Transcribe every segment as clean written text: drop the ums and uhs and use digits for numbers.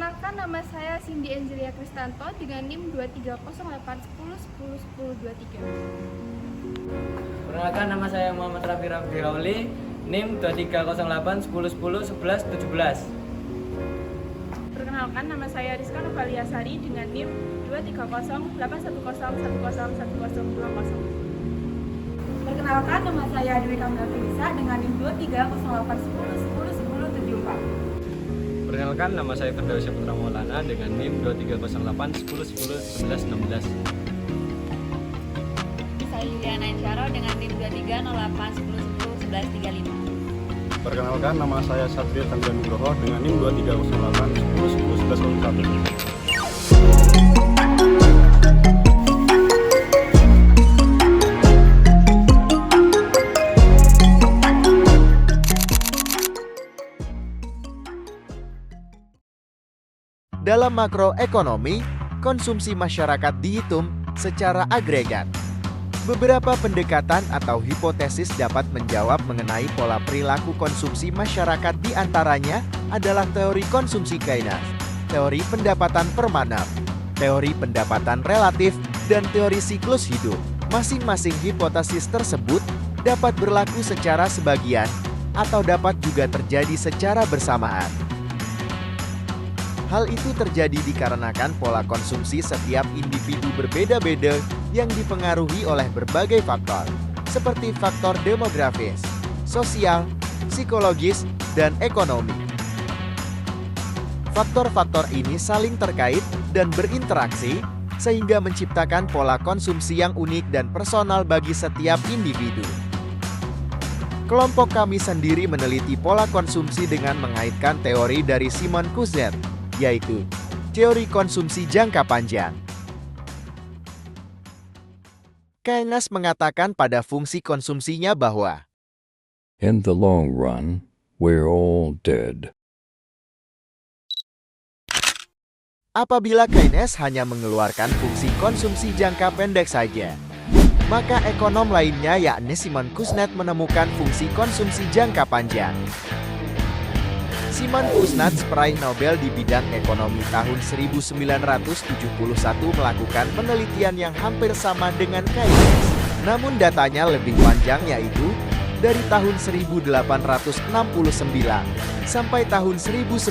Perkenalkan, nama saya Cindy Enzilia Kristanto dengan NIM 2308101011023. Perkenalkan, nama saya Muhammad Rafi Rafiuli, NIM 230810101117. Perkenalkan, nama saya Rizka Novaliasari dengan NIM 2308101011020. Perkenalkan, nama saya Dwi Kamila Felisa dengan NIM 23081101074. Perkenalkan, nama saya Firdaus Putra Maulana dengan NIM 230810101116. Saya Yuliana Insyaro dengan NIM 230810101135. Perkenalkan, nama saya Satria Tangga Nugroho dengan NIM 230810101101. Dalam makroekonomi, konsumsi masyarakat dihitung secara agregat. Beberapa pendekatan atau hipotesis dapat menjawab mengenai pola perilaku konsumsi masyarakat, di antaranya adalah teori konsumsi Keynes, teori pendapatan permanen, teori pendapatan relatif, dan teori siklus hidup. Masing-masing hipotesis tersebut dapat berlaku secara sebagian atau dapat juga terjadi secara bersamaan. Hal itu terjadi dikarenakan pola konsumsi setiap individu berbeda-beda yang dipengaruhi oleh berbagai faktor, seperti faktor demografis, sosial, psikologis, dan ekonomi. Faktor-faktor ini saling terkait dan berinteraksi, sehingga menciptakan pola konsumsi yang unik dan personal bagi setiap individu. Kelompok kami sendiri meneliti pola konsumsi dengan mengaitkan teori dari Simon Kuznets, yaitu teori konsumsi jangka panjang. Keynes mengatakan pada fungsi konsumsinya bahwa in the long run, we're all dead. Apabila Keynes hanya mengeluarkan fungsi konsumsi jangka pendek saja, maka ekonom lainnya yakni Simon Kuznets menemukan fungsi konsumsi jangka panjang. Simon Kuznets, peraih Nobel di bidang ekonomi tahun 1971, melakukan penelitian yang hampir sama dengan Keynes. Namun datanya lebih panjang, yaitu dari tahun 1869 sampai tahun 1929.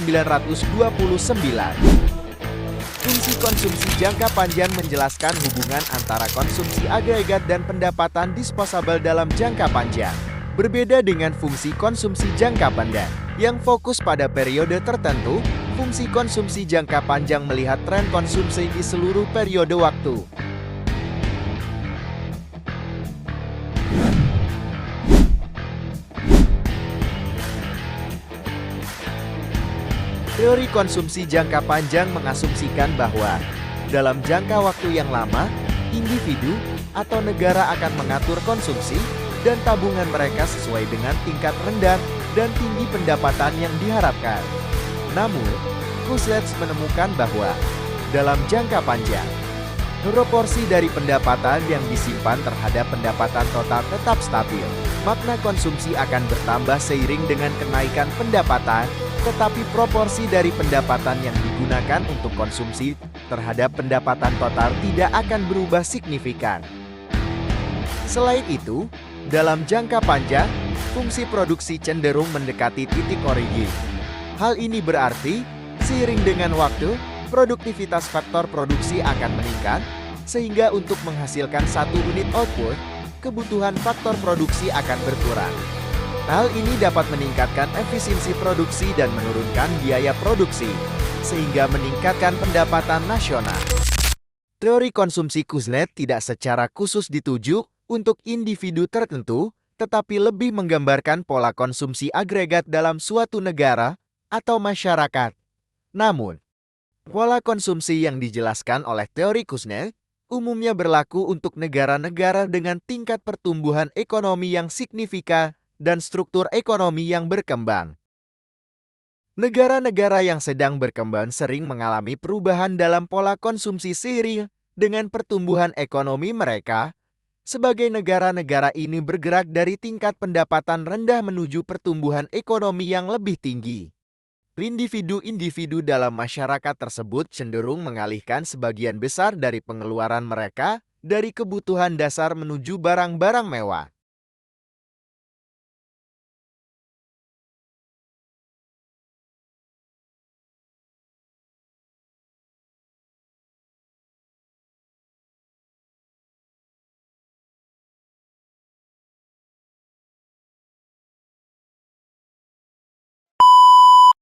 Fungsi konsumsi jangka panjang menjelaskan hubungan antara konsumsi agregat dan pendapatan disposable dalam jangka panjang. Berbeda dengan fungsi konsumsi jangka pendek yang fokus pada periode tertentu, fungsi konsumsi jangka panjang melihat tren konsumsi di seluruh periode waktu. Teori konsumsi jangka panjang mengasumsikan bahwa dalam jangka waktu yang lama, individu atau negara akan mengatur konsumsi dan tabungan mereka sesuai dengan tingkat rendah dan tinggi pendapatan yang diharapkan. Namun, Kuznets menemukan bahwa dalam jangka panjang, proporsi dari pendapatan yang disimpan terhadap pendapatan total tetap stabil. Makna konsumsi akan bertambah seiring dengan kenaikan pendapatan, tetapi proporsi dari pendapatan yang digunakan untuk konsumsi terhadap pendapatan total tidak akan berubah signifikan. Selain itu, dalam jangka panjang, fungsi produksi cenderung mendekati titik origin. Hal ini berarti, seiring dengan waktu, produktivitas faktor produksi akan meningkat, sehingga untuk menghasilkan satu unit output, kebutuhan faktor produksi akan berkurang. Hal ini dapat meningkatkan efisiensi produksi dan menurunkan biaya produksi, sehingga meningkatkan pendapatan nasional. Teori konsumsi Kuznets tidak secara khusus dituju untuk individu tertentu, tetapi lebih menggambarkan pola konsumsi agregat dalam suatu negara atau masyarakat. Namun, pola konsumsi yang dijelaskan oleh teori Kuznets umumnya berlaku untuk negara-negara dengan tingkat pertumbuhan ekonomi yang signifikan dan struktur ekonomi yang berkembang. Negara-negara yang sedang berkembang sering mengalami perubahan dalam pola konsumsi seiring dengan pertumbuhan ekonomi mereka. Sebagai negara-negara ini bergerak dari tingkat pendapatan rendah menuju pertumbuhan ekonomi yang lebih tinggi. Individu-individu dalam masyarakat tersebut cenderung mengalihkan sebagian besar dari pengeluaran mereka dari kebutuhan dasar menuju barang-barang mewah.